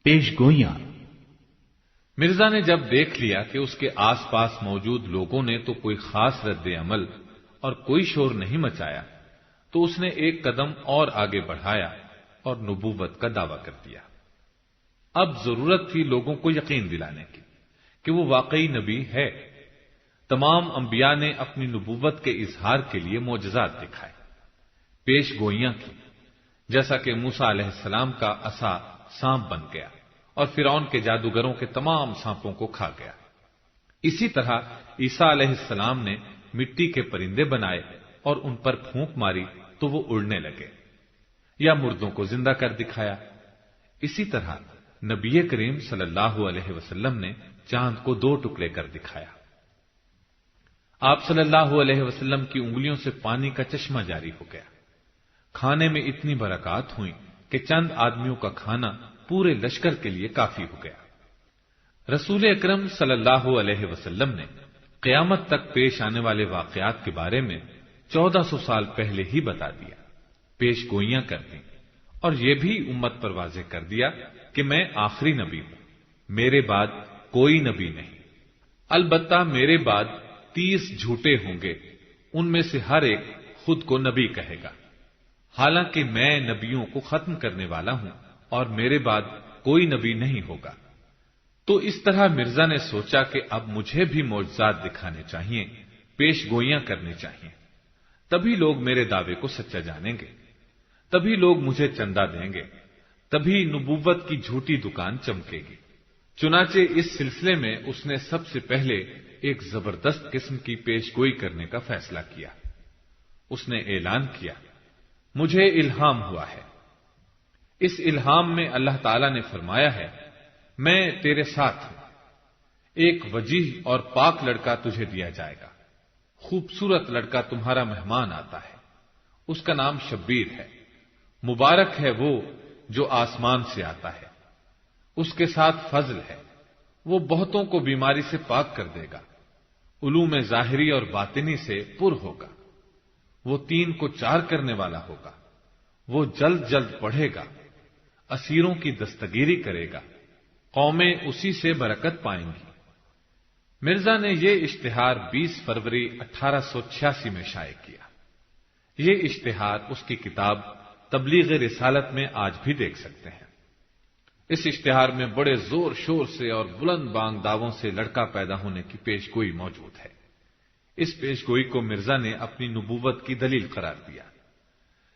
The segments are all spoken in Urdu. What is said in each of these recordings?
پیش گوئیاں۔ مرزا نے جب دیکھ لیا کہ اس کے آس پاس موجود لوگوں نے تو کوئی خاص رد عمل اور کوئی شور نہیں مچایا تو اس نے ایک قدم اور آگے بڑھایا اور نبوت کا دعویٰ کر دیا۔ اب ضرورت تھی لوگوں کو یقین دلانے کی کہ وہ واقعی نبی ہے۔ تمام انبیاء نے اپنی نبوت کے اظہار کے لیے معجزات دکھائے، پیش گوئیاں کی، جیسا کہ موسیٰ علیہ السلام کا عصا سانپ بن گیا اور فرعون کے جادوگروں کے تمام سانپوں کو کھا گیا۔ اسی طرح عیسیٰ علیہ السلام نے مٹی کے پرندے بنائے اور ان پر پھونک ماری تو وہ اڑنے لگے، یا مردوں کو زندہ کر دکھایا۔ اسی طرح نبی کریم صلی اللہ علیہ وسلم نے چاند کو 2 ٹکڑے کر دکھایا۔ آپ صلی اللہ علیہ وسلم کی انگلیوں سے پانی کا چشمہ جاری ہو گیا۔ کھانے میں اتنی برکات ہوئی کہ چند آدمیوں کا کھانا پورے لشکر کے لیے کافی ہو گیا۔ رسول اکرم صلی اللہ علیہ وسلم نے قیامت تک پیش آنے والے واقعات کے بارے میں 1400 سال پہلے ہی بتا دیا، پیش گوئیاں کر دیں، اور یہ بھی امت پر واضح کر دیا کہ میں آخری نبی ہوں، میرے بعد کوئی نبی نہیں، البتہ میرے بعد 30 جھوٹے ہوں گے، ان میں سے ہر ایک خود کو نبی کہے گا، حالانکہ میں نبیوں کو ختم کرنے والا ہوں اور میرے بعد کوئی نبی نہیں ہوگا۔ تو اس طرح مرزا نے سوچا کہ اب مجھے بھی معجزات دکھانے چاہیے، پیش گوئیاں کرنی چاہیے، تبھی لوگ میرے دعوے کو سچا جانیں گے، تبھی لوگ مجھے چندہ دیں گے، تبھی نبوت کی جھوٹی دکان چمکے گی۔ چنانچہ اس سلسلے میں اس نے سب سے پہلے ایک زبردست قسم کی پیش گوئی کرنے کا فیصلہ کیا۔ اس نے اعلان کیا، مجھے الہام ہوا ہے۔ اس الہام میں اللہ تعالی نے فرمایا ہے، میں تیرے ساتھ ہوں، ایک وجیح اور پاک لڑکا تجھے دیا جائے گا، خوبصورت لڑکا تمہارا مہمان آتا ہے، اس کا نام شبیر ہے، مبارک ہے وہ جو آسمان سے آتا ہے، اس کے ساتھ فضل ہے، وہ بہتوں کو بیماری سے پاک کر دے گا، علوم ظاہری اور باطنی سے پر ہوگا، وہ 3 کو 4 کرنے والا ہوگا، وہ جلد جلد پڑھے گا، اسیروں کی دستگیری کرے گا، قومیں اسی سے برکت پائیں گی۔ مرزا نے یہ اشتہار 20 فروری 1886 میں شائع کیا۔ یہ اشتہار اس کی کتاب تبلیغ رسالت میں آج بھی دیکھ سکتے ہیں۔ اس اشتہار میں بڑے زور شور سے اور بلند بانگ دعووں سے لڑکا پیدا ہونے کی پیش گوئی موجود ہے۔ اس پیش گوئی کو مرزا نے اپنی نبوت کی دلیل قرار دیا۔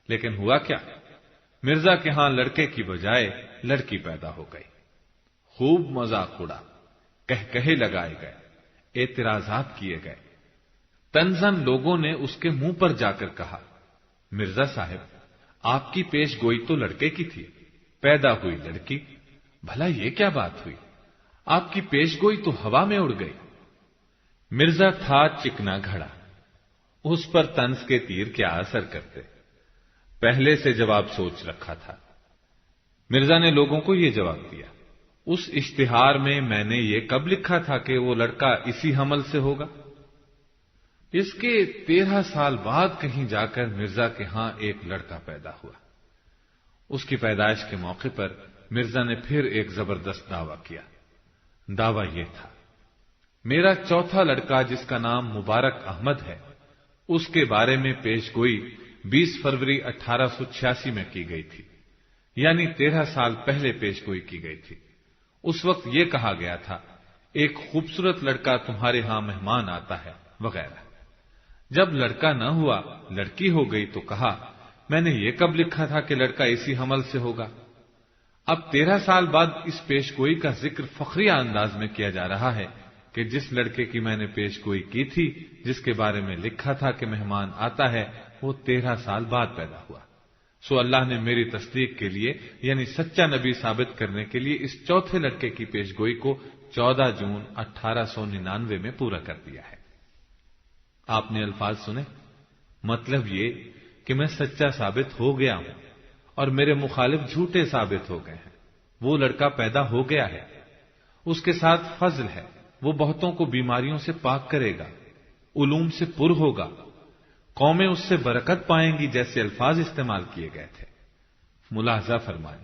لیکن ہوا کیا؟ مرزا کے ہاں لڑکے کی بجائے لڑکی پیدا ہو گئی۔ خوب مذاق اڑا، کہے لگائے گئے، اعتراضات کیے گئے۔ تنزن لوگوں نے اس کے منہ پر جا کر کہا، مرزا صاحب، آپ کی پیش گوئی تو لڑکے کی تھی، پیدا ہوئی لڑکی، بھلا یہ کیا بات ہوئی؟ آپ کی پیش گوئی تو ہوا میں اڑ گئی۔ مرزا تھا چکنا گھڑا، اس پر طنز کے تیر کیا اثر کرتے، پہلے سے جواب سوچ رکھا تھا۔ مرزا نے لوگوں کو یہ جواب دیا، اس اشتہار میں نے یہ کب لکھا تھا کہ وہ لڑکا اسی حمل سے ہوگا؟ اس کے 13 سال بعد کہیں جا کر مرزا کے ہاں ایک لڑکا پیدا ہوا۔ اس کی پیدائش کے موقع پر مرزا نے پھر ایک زبردست دعویٰ کیا۔ دعویٰ یہ تھا، میرا چوتھا لڑکا جس کا نام مبارک احمد ہے، اس کے بارے میں پیش گوئی 20 فروری 1886 میں کی گئی تھی، یعنی 13 سال پہلے پیش گوئی کی گئی تھی۔ اس وقت یہ کہا گیا تھا، ایک خوبصورت لڑکا تمہارے ہاں مہمان آتا ہے، وغیرہ۔ جب لڑکا نہ ہوا، لڑکی ہو گئی تو کہا، میں نے یہ کب لکھا تھا کہ لڑکا اسی حمل سے ہوگا؟ اب 13 سال بعد اس پیش گوئی کا ذکر فخریہ انداز میں کیا جا رہا ہے کہ جس لڑکے کی میں نے پیش گوئی کی تھی، جس کے بارے میں لکھا تھا کہ مہمان آتا ہے، وہ 13 سال بعد پیدا ہوا۔ سو اللہ نے میری تصدیق کے لیے، یعنی سچا نبی ثابت کرنے کے لیے، اس چوتھے لڑکے کی پیش گوئی کو 14 جون 1899 میں پورا کر دیا ہے۔ آپ نے الفاظ سنے، مطلب یہ کہ میں سچا ثابت ہو گیا ہوں اور میرے مخالف جھوٹے ثابت ہو گئے ہیں۔ وہ لڑکا پیدا ہو گیا ہے، اس کے ساتھ فضل ہے، وہ بہتوں کو بیماریوں سے پاک کرے گا، علوم سے پر ہوگا، قومیں اس سے برکت پائیں گی، جیسے الفاظ استعمال کیے گئے تھے۔ ملاحظہ فرمائیں،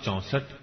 64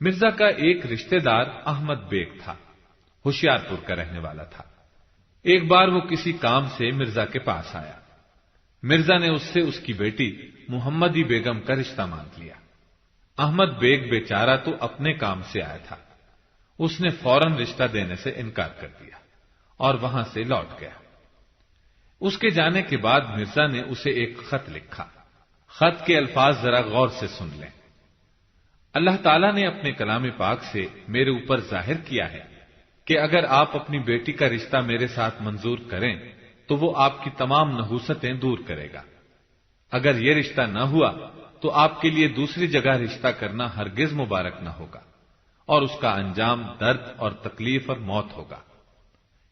مرزا کا ایک رشتہ دار احمد بیگ تھا، ہوشیارپور کا رہنے والا تھا۔ ایک بار وہ کسی کام سے مرزا کے پاس آیا۔ مرزا نے اس سے اس کی بیٹی محمدی بیگم کا رشتہ مانگ لیا۔ احمد بیگ بیچارہ تو اپنے کام سے آیا تھا، اس نے فوراً رشتہ دینے سے انکار کر دیا اور وہاں سے لوٹ گیا۔ اس کے جانے کے بعد مرزا نے اسے ایک خط لکھا۔ خط کے الفاظ ذرا غور سے سن لیں۔ اللہ تعالیٰ نے اپنے کلام پاک سے میرے اوپر ظاہر کیا ہے کہ اگر آپ اپنی بیٹی کا رشتہ میرے ساتھ منظور کریں تو وہ آپ کی تمام نحوستیں دور کرے گا۔ اگر یہ رشتہ نہ ہوا تو آپ کے لیے دوسری جگہ رشتہ کرنا ہرگز مبارک نہ ہوگا، اور اس کا انجام درد اور تکلیف اور موت ہوگا۔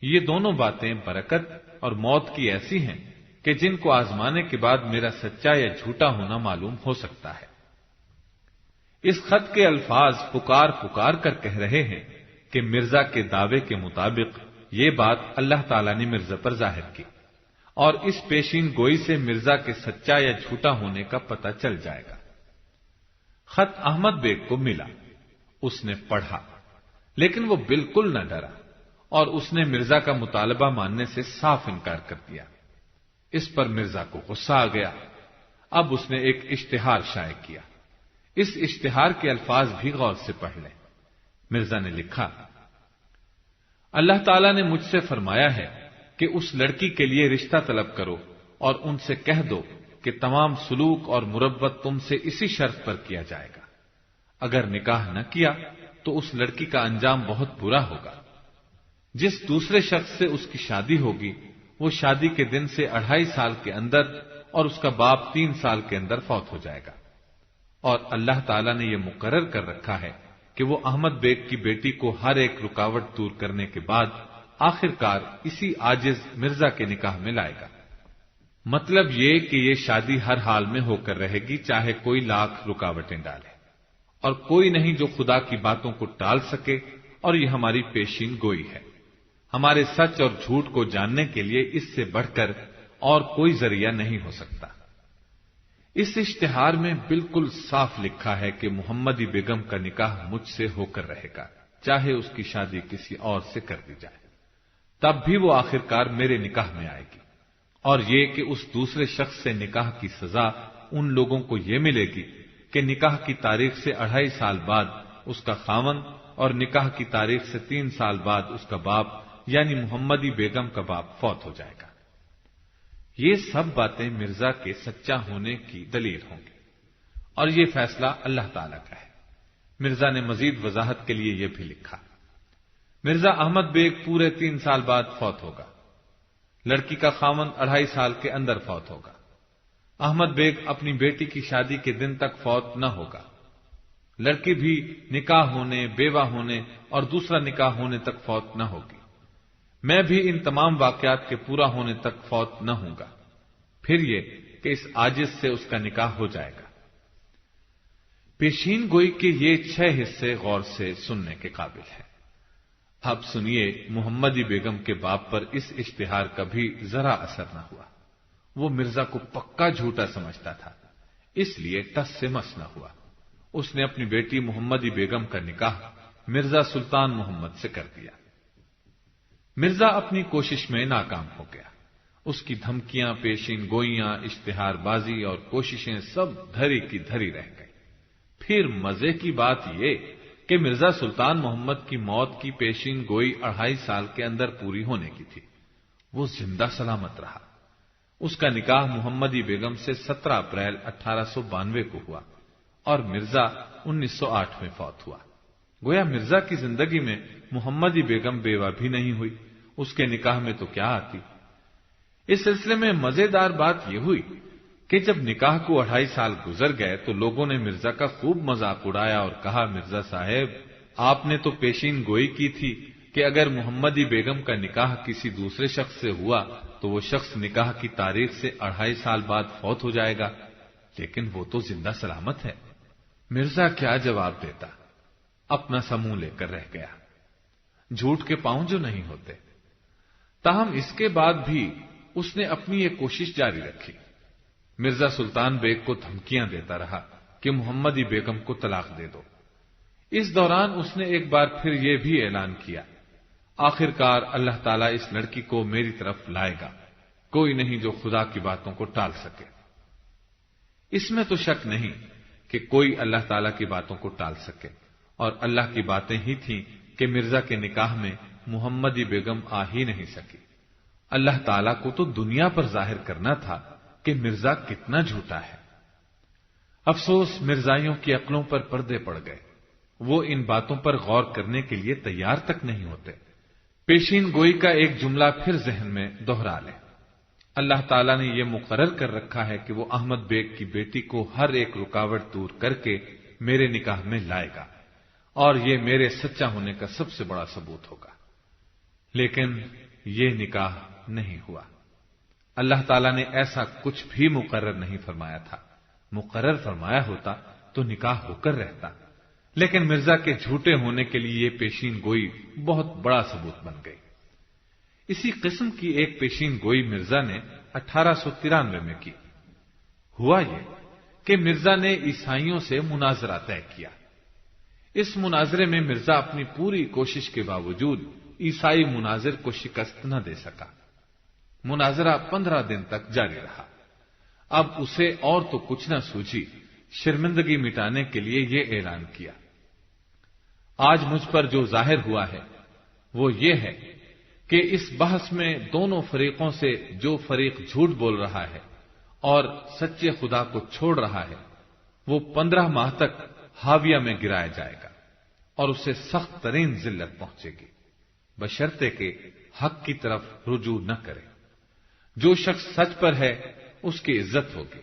یہ دونوں باتیں برکت اور موت کی ایسی ہیں کہ جن کو آزمانے کے بعد میرا سچا یا جھوٹا ہونا معلوم ہو سکتا ہے۔ اس خط کے الفاظ پکار پکار کر کہہ رہے ہیں کہ مرزا کے دعوے کے مطابق یہ بات اللہ تعالیٰ نے مرزا پر ظاہر کی، اور اس پیشین گوئی سے مرزا کے سچا یا جھوٹا ہونے کا پتہ چل جائے گا۔ خط احمد بیگ کو ملا، اس نے پڑھا، لیکن وہ بالکل نہ ڈرا اور اس نے مرزا کا مطالبہ ماننے سے صاف انکار کر دیا۔ اس پر مرزا کو غصہ آ گیا۔ اب اس نے ایک اشتہار شائع کیا۔ اس اشتہار کے الفاظ بھی غور سے پڑھ لیں۔ مرزا نے لکھا، اللہ تعالیٰ نے مجھ سے فرمایا ہے کہ اس لڑکی کے لیے رشتہ طلب کرو اور ان سے کہہ دو کہ تمام سلوک اور مربت تم سے اسی شرط پر کیا جائے گا۔ اگر نکاح نہ کیا تو اس لڑکی کا انجام بہت برا ہوگا۔ جس دوسرے شخص سے اس کی شادی ہوگی وہ شادی کے دن سے 2.5 سال کے اندر اور اس کا باپ 3 سال کے اندر فوت ہو جائے گا، اور اللہ تعالیٰ نے یہ مقرر کر رکھا ہے کہ وہ احمد بیگ کی بیٹی کو ہر ایک رکاوٹ دور کرنے کے بعد آخر کار اسی عاجز مرزا کے نکاح میں لائے گا۔ مطلب یہ کہ یہ شادی ہر حال میں ہو کر رہے گی، چاہے کوئی لاکھ رکاوٹیں ڈالے، اور کوئی نہیں جو خدا کی باتوں کو ٹال سکے، اور یہ ہماری پیشین گوئی ہے۔ ہمارے سچ اور جھوٹ کو جاننے کے لیے اس سے بڑھ کر اور کوئی ذریعہ نہیں ہو سکتا۔ اس اشتہار میں بالکل صاف لکھا ہے کہ محمدی بیگم کا نکاح مجھ سے ہو کر رہے گا، چاہے اس کی شادی کسی اور سے کر دی جائے، تب بھی وہ آخرکار میرے نکاح میں آئے گی، اور یہ کہ اس دوسرے شخص سے نکاح کی سزا ان لوگوں کو یہ ملے گی کہ نکاح کی تاریخ سے 2.5 سال بعد اس کا خاوند اور نکاح کی تاریخ سے 3 سال بعد اس کا باپ یعنی محمدی بیگم کا باپ فوت ہو جائے گا۔ یہ سب باتیں مرزا کے سچا ہونے کی دلیل ہوں گی، اور یہ فیصلہ اللہ تعالیٰ کا ہے۔ مرزا نے مزید وضاحت کے لیے یہ بھی لکھا، مرزا احمد بیگ پورے 3 سال بعد فوت ہوگا، لڑکی کا خاوند 2.5 سال کے اندر فوت ہوگا۔ احمد بیگ اپنی بیٹی کی شادی کے دن تک فوت نہ ہوگا، لڑکی بھی نکاح ہونے، بیوہ ہونے اور دوسرا نکاح ہونے تک فوت نہ ہوگی۔ میں بھی ان تمام واقعات کے پورا ہونے تک فوت نہ ہوں گا، پھر یہ کہ اس عاجز سے اس کا نکاح ہو جائے گا۔ پیشین گوئی کے یہ 6 حصے غور سے سننے کے قابل ہیں۔ اب سنیے، محمدی بیگم کے باپ پر اس اشتہار کا بھی ذرا اثر نہ ہوا۔ وہ مرزا کو پکا جھوٹا سمجھتا تھا، اس لیے ٹس سے مس نہ ہوا۔ اس نے اپنی بیٹی محمدی بیگم کا نکاح مرزا سلطان محمد سے کر دیا۔ مرزا اپنی کوشش میں ناکام ہو گیا۔ اس کی دھمکیاں، پیشین گوئیاں، اشتہار بازی اور کوششیں سب دھری کی دھری رہ گئی۔ پھر مزے کی بات یہ کہ مرزا سلطان محمد کی موت کی پیشین گوئی 2.5 سال کے اندر پوری ہونے کی تھی، وہ زندہ سلامت رہا۔ اس کا نکاح محمدی بیگم سے 17 اپریل 1892 کو ہوا، اور مرزا 1908 میں فوت ہوا۔ گویا مرزا کی زندگی میں محمدی بیگم بیوہ بھی نہیں ہوئی، اس کے نکاح میں تو کیا آتی۔ اس سلسلے میں مزیدار بات یہ ہوئی کہ جب نکاح کو 2.5 سال گزر گئے تو لوگوں نے مرزا کا خوب مذاق اڑایا اور کہا، مرزا صاحب، آپ نے تو پیشین گوئی کی تھی کہ اگر محمدی بیگم کا نکاح کسی دوسرے شخص سے ہوا تو وہ شخص نکاح کی تاریخ سے 2.5 سال بعد فوت ہو جائے گا، لیکن وہ تو زندہ سلامت ہے۔ مرزا کیا جواب دیتا، اپنا سا منہ لے کر رہ گیا۔ جھوٹ کے پاؤں جو نہیں ہوتے۔ تاہم اس کے بعد بھی اس نے اپنی یہ کوشش جاری رکھی۔ مرزا سلطان بیگ کو دھمکیاں دیتا رہا کہ محمدی بیگم کو طلاق دے دو۔ اس دوران اس نے ایک بار پھر یہ بھی اعلان کیا، آخرکار اللہ تعالیٰ اس لڑکی کو میری طرف لائے گا، کوئی نہیں جو خدا کی باتوں کو ٹال سکے۔ اس میں تو شک نہیں کہ کوئی اللہ تعالیٰ کی باتوں کو ٹال سکے، اور اللہ کی باتیں ہی تھیں کہ مرزا کے نکاح میں محمدی بیگم آ ہی نہیں سکی۔ اللہ تعالیٰ کو تو دنیا پر ظاہر کرنا تھا کہ مرزا کتنا جھوٹا ہے۔ افسوس مرزائیوں کی عقلوں پر پردے پڑ گئے، وہ ان باتوں پر غور کرنے کے لیے تیار تک نہیں ہوتے۔ پیشین گوئی کا ایک جملہ پھر ذہن میں دوہرا لیں۔ اللہ تعالیٰ نے یہ مقرر کر رکھا ہے کہ وہ احمد بیگ کی بیٹی کو ہر ایک رکاوٹ دور کر کے میرے نکاح میں لائے گا، اور یہ میرے سچا ہونے کا سب سے بڑا ثبوت ہوگا۔ لیکن یہ نکاح نہیں ہوا۔ اللہ تعالیٰ نے ایسا کچھ بھی مقرر نہیں فرمایا تھا۔ مقرر فرمایا ہوتا تو نکاح ہو کر رہتا، لیکن مرزا کے جھوٹے ہونے کے لیے یہ پیشین گوئی بہت بڑا ثبوت بن گئی۔ اسی قسم کی ایک پیشین گوئی مرزا نے 1893 میں کی۔ ہوا یہ کہ مرزا نے عیسائیوں سے مناظرہ طے کیا۔ اس مناظرے میں مرزا اپنی پوری کوشش کے باوجود عیسائی مناظر کو شکست نہ دے سکا۔ مناظرہ 15 دن تک جاری رہا۔ اب اسے اور تو کچھ نہ سوچی، شرمندگی مٹانے کے لیے یہ اعلان کیا، آج مجھ پر جو ظاہر ہوا ہے وہ یہ ہے کہ اس بحث میں دونوں فریقوں سے جو فریق جھوٹ بول رہا ہے اور سچے خدا کو چھوڑ رہا ہے، وہ 15 ماہ تک حاویہ میں گرایا جائے گا اور اسے سخت ترین ذلت پہنچے گی، بشرطے کہ حق کی طرف رجوع نہ کرے۔ جو شخص سچ پر ہے اس کی عزت ہوگی۔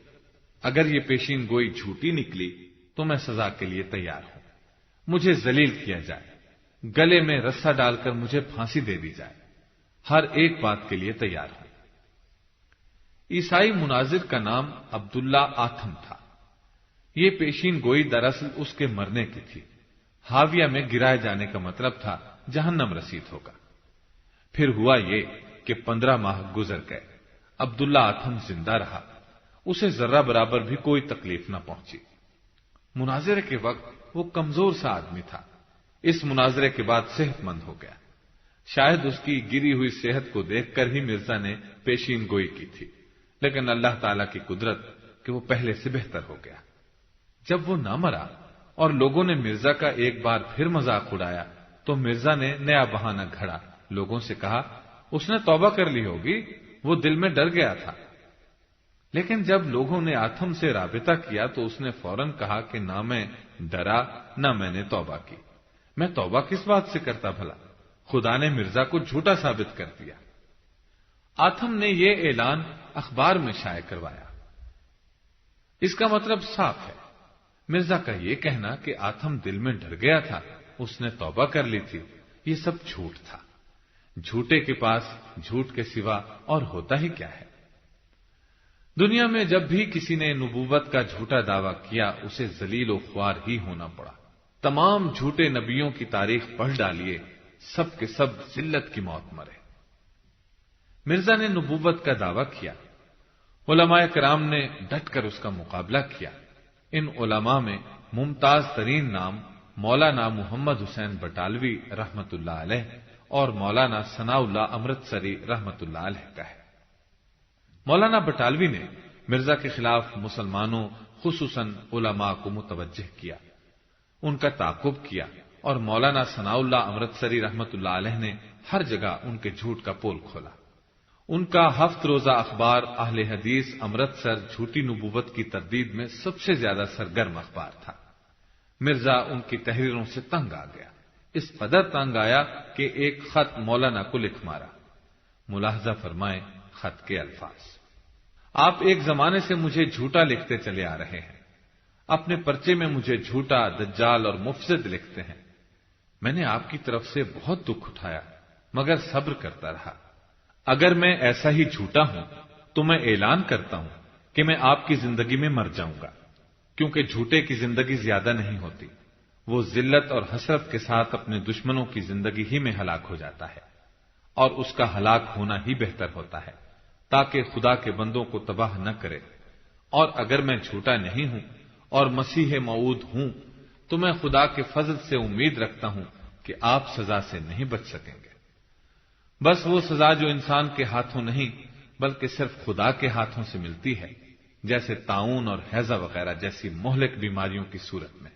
اگر یہ پیشین گوئی جھوٹی نکلی تو میں سزا کے لیے تیار ہوں۔ مجھے ذلیل کیا جائے، گلے میں رسا ڈال کر مجھے پھانسی دے دی جائے، ہر ایک بات کے لیے تیار ہوں۔ عیسائی مناظر کا نام عبداللہ آتھم تھا۔ یہ پیشین گوئی دراصل اس کے مرنے کی تھی۔ حاویہ میں گرائے جانے کا مطلب تھا جہنم رسید ہوگا۔ پھر ہوا یہ کہ 15 ماہ گزر گئے، عبداللہ آتھم زندہ رہا، اسے ذرہ برابر بھی کوئی تکلیف نہ پہنچی۔ مناظرے کے وقت وہ کمزور سا آدمی تھا، اس مناظرے کے بعد صحت مند ہو گیا۔ شاید اس کی گری ہوئی صحت کو دیکھ کر ہی مرزا نے پیشین گوئی کی تھی، لیکن اللہ تعالی کی قدرت کہ وہ پہلے سے بہتر ہو گیا۔ جب وہ نہ مرا اور لوگوں نے مرزا کا ایک بار پھر مذاق اڑایا تو مرزا نے نیا بہانہ گھڑا، لوگوں سے کہا اس نے توبہ کر لی ہوگی، وہ دل میں ڈر گیا تھا۔ لیکن جب لوگوں نے آتھم سے رابطہ کیا تو اس نے فوراً کہا کہ نہ میں ڈرا نہ میں نے توبہ کی، میں توبہ کس بات سے کرتا بھلا، خدا نے مرزا کو جھوٹا ثابت کر دیا۔ آتھم نے یہ اعلان اخبار میں شائع کروایا۔ اس کا مطلب صاف ہے، مرزا کا یہ کہنا کہ آتھم دل میں ڈر گیا تھا، اس نے توبہ کر لی تھی، یہ سب جھوٹ تھا۔ جھوٹے کے پاس جھوٹ کے سوا اور ہوتا ہی کیا ہے۔ دنیا میں جب بھی کسی نے نبوت کا جھوٹا دعویٰ کیا اسے ذلیل و خوار ہی ہونا پڑا۔ تمام جھوٹے نبیوں کی تاریخ پڑھ ڈالیے، سب کے سب ذلت کی موت مرے۔ مرزا نے نبوت کا دعویٰ کیا، علماء کرام نے ڈٹ کر اس کا مقابلہ کیا۔ ان علماء میں ممتاز ترین نام مولانا محمد حسین بٹالوی رحمت اللہ علیہ اور مولانا ثناء اللہ امرتسری رحمت اللہ علیہ کا ہے۔ مولانا بٹالوی نے مرزا کے خلاف مسلمانوں خصوصاً علماء کو متوجہ کیا، ان کا تعاقب کیا، اور مولانا ثناء اللہ امرتسری رحمت اللہ علیہ نے ہر جگہ ان کے جھوٹ کا پول کھولا۔ ان کا 7 روزہ اخبار اہل حدیث امرتسر جھوٹی نبوت کی تردید میں سب سے زیادہ سرگرم اخبار تھا۔ مرزا ان کی تحریروں سے تنگ آ گیا، اس قدر تنگ آیا کہ ایک خط مولانا کو لکھ مارا۔ ملاحظہ فرمائیں خط کے الفاظ، آپ ایک زمانے سے مجھے جھوٹا لکھتے چلے آ رہے ہیں، اپنے پرچے میں مجھے جھوٹا، دجال اور مفسد لکھتے ہیں۔ میں نے آپ کی طرف سے بہت دکھ اٹھایا مگر صبر کرتا رہا۔ اگر میں ایسا ہی جھوٹا ہوں تو میں اعلان کرتا ہوں کہ میں آپ کی زندگی میں مر جاؤں گا، کیونکہ جھوٹے کی زندگی زیادہ نہیں ہوتی، وہ ذلت اور حسرت کے ساتھ اپنے دشمنوں کی زندگی ہی میں ہلاک ہو جاتا ہے، اور اس کا ہلاک ہونا ہی بہتر ہوتا ہے تاکہ خدا کے بندوں کو تباہ نہ کرے۔ اور اگر میں جھوٹا نہیں ہوں اور مسیح موعود ہوں تو میں خدا کے فضل سے امید رکھتا ہوں کہ آپ سزا سے نہیں بچ سکیں گے۔ بس وہ سزا جو انسان کے ہاتھوں نہیں بلکہ صرف خدا کے ہاتھوں سے ملتی ہے، جیسے طاعون اور ہیضہ وغیرہ جیسی مہلک بیماریوں کی صورت میں۔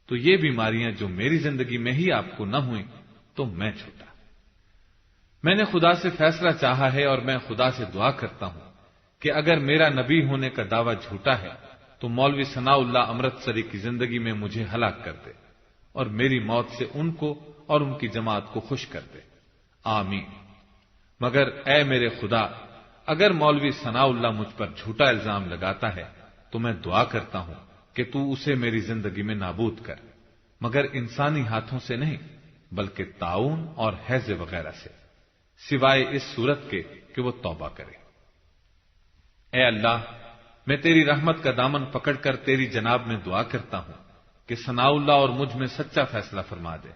تو یہ بیماریاں جو میری زندگی میں ہی آپ کو نہ ہوئیں تو میں چھوٹا۔ میں نے خدا سے فیصلہ چاہا ہے اور میں خدا سے دعا کرتا ہوں کہ اگر میرا نبی ہونے کا دعویٰ جھوٹا ہے تو مولوی ثناء اللہ امرتسری کی زندگی میں مجھے ہلاک کر دے اور میری موت سے ان کو اور ان کی جماعت کو خوش کر دے، آمین۔ مگر اے میرے خدا، اگر مولوی ثناء اللہ مجھ پر جھوٹا الزام لگاتا ہے تو میں دعا کرتا ہوں کہ تو اسے میری زندگی میں نابود کر، مگر انسانی ہاتھوں سے نہیں بلکہ طاعون اور ہیضے وغیرہ سے، سوائے اس صورت کے کہ وہ توبہ کرے۔ اے اللہ، میں تیری رحمت کا دامن پکڑ کر تیری جناب میں دعا کرتا ہوں کہ ثناء اللہ اور مجھ میں سچا فیصلہ فرما دے،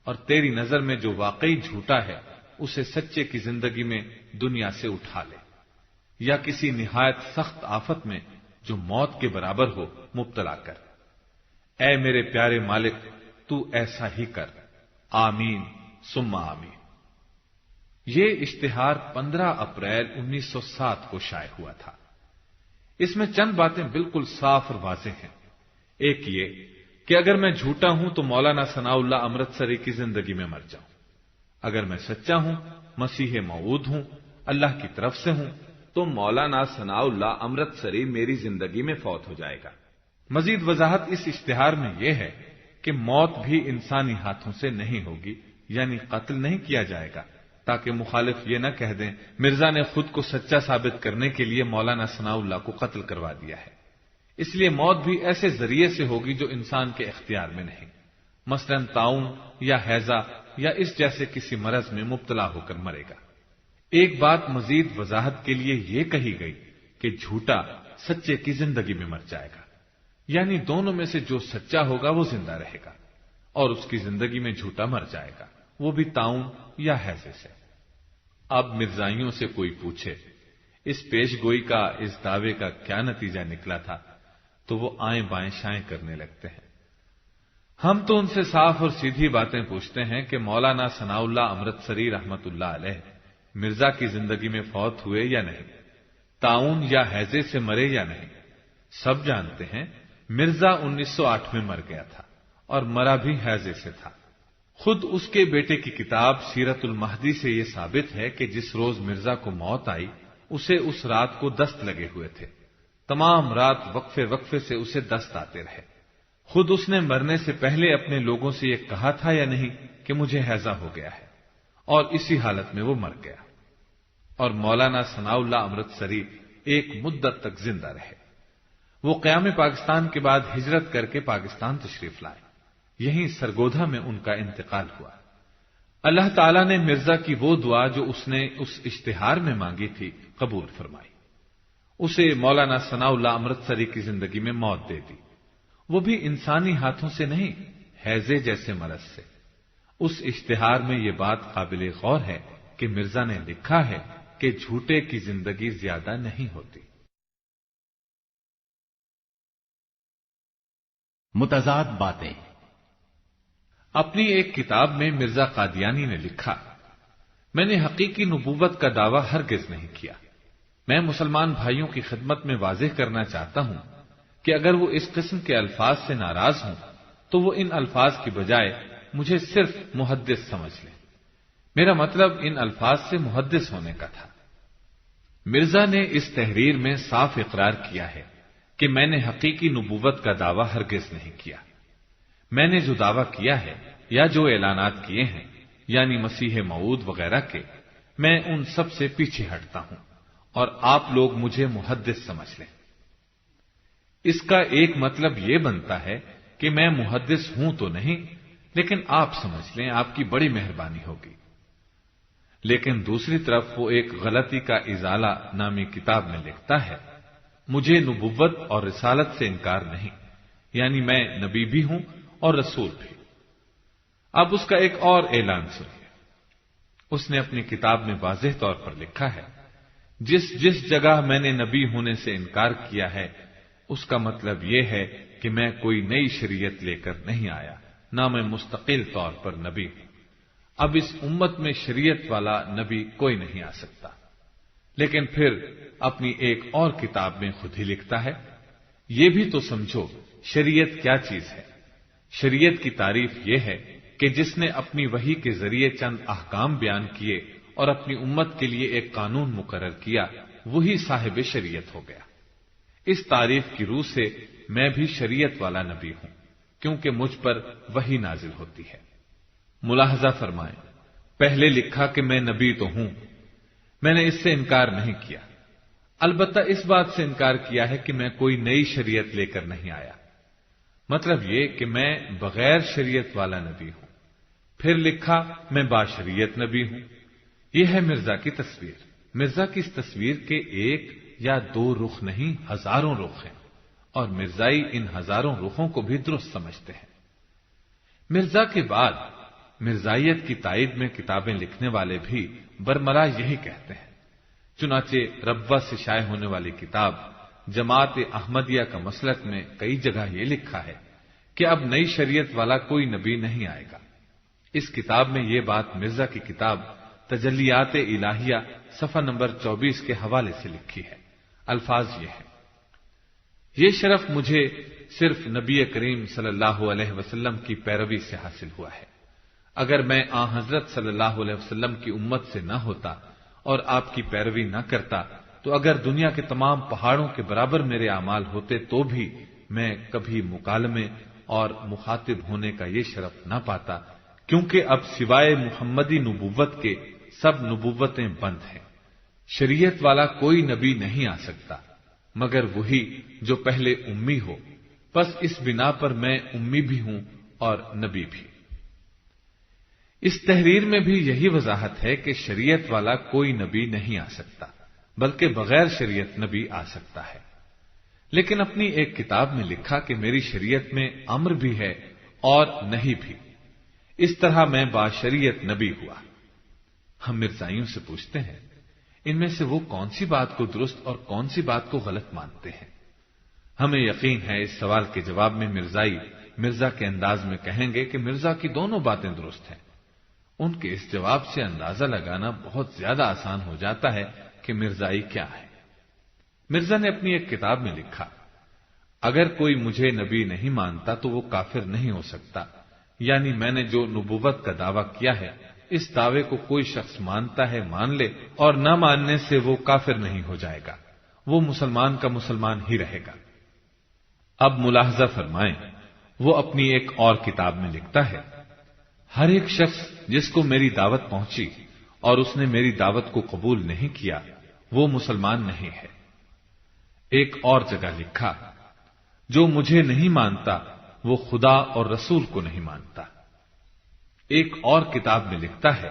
اور تیری نظر میں جو واقعی جھوٹا ہے اسے سچے کی زندگی میں دنیا سے اٹھا لے، یا کسی نہایت سخت آفت میں جو موت کے برابر ہو مبتلا کر۔ اے میرے پیارے مالک، تو ایسا ہی کر، آمین ثم آمین۔ یہ اشتہار 15 اپریل 1907 کو شائع ہوا تھا۔ اس میں چند باتیں بالکل صاف اور واضح ہیں۔ ایک یہ کہ اگر میں جھوٹا ہوں تو مولانا ثناء اللہ امرتسری کی زندگی میں مر جاؤں، اگر میں سچا ہوں، مسیح موعود ہوں، اللہ کی طرف سے ہوں، تو مولانا ثناء اللہ امرتسری میری زندگی میں فوت ہو جائے گا۔ مزید وضاحت اس اشتہار میں یہ ہے کہ موت بھی انسانی ہاتھوں سے نہیں ہوگی، یعنی قتل نہیں کیا جائے گا، تاکہ مخالف یہ نہ کہہ دیں مرزا نے خود کو سچا ثابت کرنے کے لیے مولانا ثناء اللہ کو قتل کروا دیا ہے۔ اس لیے موت بھی ایسے ذریعے سے ہوگی جو انسان کے اختیار میں نہیں، مثلا طاعون یا ہیضہ یا اس جیسے کسی مرض میں مبتلا ہو کر مرے گا۔ ایک بات مزید وضاحت کے لیے یہ کہی گئی کہ جھوٹا سچے کی زندگی میں مر جائے گا، یعنی دونوں میں سے جو سچا ہوگا وہ زندہ رہے گا اور اس کی زندگی میں جھوٹا مر جائے گا، وہ بھی طاعون یا ہیضے سے۔ اب مرزائیوں سے کوئی پوچھے اس پیش گوئی کا، اس دعوے کا کیا نتیجہ نکلا تھا، تو وہ آئیں بائیں شائیں کرنے لگتے ہیں۔ ہم تو ان سے صاف اور سیدھی باتیں پوچھتے ہیں کہ مولانا ثناء اللہ امرتسری رحمت اللہ علیہ مرزا کی زندگی میں فوت ہوئے یا نہیں، طاعون یا ہیضے سے مرے یا نہیں۔ سب جانتے ہیں مرزا 1908 میں مر گیا تھا اور مرا بھی ہیضے سے تھا۔ خود اس کے بیٹے کی کتاب سیرت المہدی سے یہ ثابت ہے کہ جس روز مرزا کو موت آئی اسے اس رات کو دست لگے ہوئے تھے، تمام رات وقفے وقفے سے اسے دست آتے رہے۔ خود اس نے مرنے سے پہلے اپنے لوگوں سے یہ کہا تھا یا نہیں کہ مجھے ہیضہ ہو گیا ہے، اور اسی حالت میں وہ مر گیا۔ اور مولانا ثناء اللہ امرتسری ایک مدت تک زندہ رہے۔ وہ قیام پاکستان کے بعد ہجرت کر کے پاکستان تشریف لائے، یہیں سرگودھا میں ان کا انتقال ہوا۔ اللہ تعالیٰ نے مرزا کی وہ دعا جو اس نے اس اشتہار میں مانگی تھی قبول فرمائی، اسے مولانا ثناء اللہ امرتسری کی زندگی میں موت دے دی، وہ بھی انسانی ہاتھوں سے نہیں، ہیضے جیسے مرض سے۔ اس اشتہار میں یہ بات قابل غور ہے کہ مرزا نے لکھا ہے کہ جھوٹے کی زندگی زیادہ نہیں ہوتی۔ متضاد باتیں۔ اپنی ایک کتاب میں مرزا قادیانی نے لکھا، میں نے حقیقی نبوت کا دعویٰ ہرگز نہیں کیا۔ میں مسلمان بھائیوں کی خدمت میں واضح کرنا چاہتا ہوں کہ اگر وہ اس قسم کے الفاظ سے ناراض ہوں تو وہ ان الفاظ کی بجائے مجھے صرف محدث سمجھ لیں۔ میرا مطلب ان الفاظ سے محدث ہونے کا تھا۔ مرزا نے اس تحریر میں صاف اقرار کیا ہے کہ میں نے حقیقی نبوت کا دعویٰ ہرگز نہیں کیا۔ میں نے جو دعویٰ کیا ہے یا جو اعلانات کیے ہیں، یعنی مسیح موعود وغیرہ کے، میں ان سب سے پیچھے ہٹتا ہوں، اور آپ لوگ مجھے محدث سمجھ لیں۔ اس کا ایک مطلب یہ بنتا ہے کہ میں محدث ہوں تو نہیں، لیکن آپ سمجھ لیں، آپ کی بڑی مہربانی ہوگی۔ لیکن دوسری طرف وہ ایک غلطی کا ازالہ نامی کتاب میں لکھتا ہے، مجھے نبوت اور رسالت سے انکار نہیں، یعنی میں نبی بھی ہوں اور رسول بھی۔ اب اس کا ایک اور اعلان سنیے۔ اس نے اپنی کتاب میں واضح طور پر لکھا ہے، جس جس جگہ میں نے نبی ہونے سے انکار کیا ہے اس کا مطلب یہ ہے کہ میں کوئی نئی شریعت لے کر نہیں آیا، نہ میں مستقل طور پر نبی ہوں۔ اب اس امت میں شریعت والا نبی کوئی نہیں آ سکتا۔ لیکن پھر اپنی ایک اور کتاب میں خود ہی لکھتا ہے، یہ بھی تو سمجھو شریعت کیا چیز ہے۔ شریعت کی تعریف یہ ہے کہ جس نے اپنی وحی کے ذریعے چند احکام بیان کیے اور اپنی امت کے لیے ایک قانون مقرر کیا، وہی صاحب شریعت ہو گیا۔ اس تعریف کی روح سے میں بھی شریعت والا نبی ہوں، کیونکہ مجھ پر وحی نازل ہوتی ہے۔ ملاحظہ فرمائیں، پہلے لکھا کہ میں نبی تو ہوں، میں نے اس سے انکار نہیں کیا، البتہ اس بات سے انکار کیا ہے کہ میں کوئی نئی شریعت لے کر نہیں آیا، مطلب یہ کہ میں بغیر شریعت والا نبی ہوں۔ پھر لکھا میں باشریعت نبی ہوں۔ یہ ہے مرزا کی تصویر۔ مرزا کی اس تصویر کے ایک یا دو رخ نہیں، ہزاروں رخ ہیں، اور مرزائی ان ہزاروں رخوں کو بھی درست سمجھتے ہیں۔ مرزا کے بعد مرزائیت کی تائید میں کتابیں لکھنے والے بھی برملا یہی کہتے ہیں۔ چنانچہ ربوہ سے شائع ہونے والی کتاب جماعت احمدیہ کا مسلک میں کئی جگہ یہ لکھا ہے کہ اب نئی شریعت والا کوئی نبی نہیں آئے گا۔ اس کتاب میں یہ بات مرزا کی کتاب تجلیات الہیہ صفحہ نمبر 24 کے حوالے سے لکھی ہے۔ الفاظ یہ ہیں، یہ شرف مجھے صرف نبی کریم صلی اللہ علیہ وسلم کی پیروی سے حاصل ہوا ہے۔ اگر میں آن حضرت صلی اللہ علیہ وسلم کی امت سے نہ ہوتا اور آپ کی پیروی نہ کرتا تو اگر دنیا کے تمام پہاڑوں کے برابر میرے اعمال ہوتے تو بھی میں کبھی مکالمے اور مخاطب ہونے کا یہ شرف نہ پاتا، کیونکہ اب سوائے محمدی نبوت کے سب نبوتیں بند ہیں۔ شریعت والا کوئی نبی نہیں آ سکتا مگر وہی جو پہلے امی ہو، بس اس بنا پر میں امی بھی ہوں اور نبی بھی۔ اس تحریر میں بھی یہی وضاحت ہے کہ شریعت والا کوئی نبی نہیں آ سکتا بلکہ بغیر شریعت نبی آ سکتا ہے، لیکن اپنی ایک کتاب میں لکھا کہ میری شریعت میں امر بھی ہے اور نہیں بھی، اس طرح میں باشریعت نبی ہوا۔ ہم مرزائیوں سے پوچھتے ہیں، ان میں سے وہ کون سی بات کو درست اور کون سی بات کو غلط مانتے ہیں؟ ہمیں یقین ہے اس سوال کے جواب میں مرزائی مرزا کے انداز میں کہیں گے کہ مرزا کی دونوں باتیں درست ہیں۔ ان کے اس جواب سے اندازہ لگانا بہت زیادہ آسان ہو جاتا ہے کہ مرزائی کیا ہے۔ مرزا نے اپنی ایک کتاب میں لکھا، اگر کوئی مجھے نبی نہیں مانتا تو وہ کافر نہیں ہو سکتا، یعنی میں نے جو نبوت کا دعویٰ کیا ہے اس دعوے کو کوئی شخص مانتا ہے مان لے، اور نہ ماننے سے وہ کافر نہیں ہو جائے گا، وہ مسلمان کا مسلمان ہی رہے گا۔ اب ملاحظہ فرمائیں، وہ اپنی ایک اور کتاب میں لکھتا ہے، ہر ایک شخص جس کو میری دعوت پہنچی اور اس نے میری دعوت کو قبول نہیں کیا وہ مسلمان نہیں ہے۔ ایک اور جگہ لکھا، جو مجھے نہیں مانتا وہ خدا اور رسول کو نہیں مانتا۔ ایک اور کتاب میں لکھتا ہے،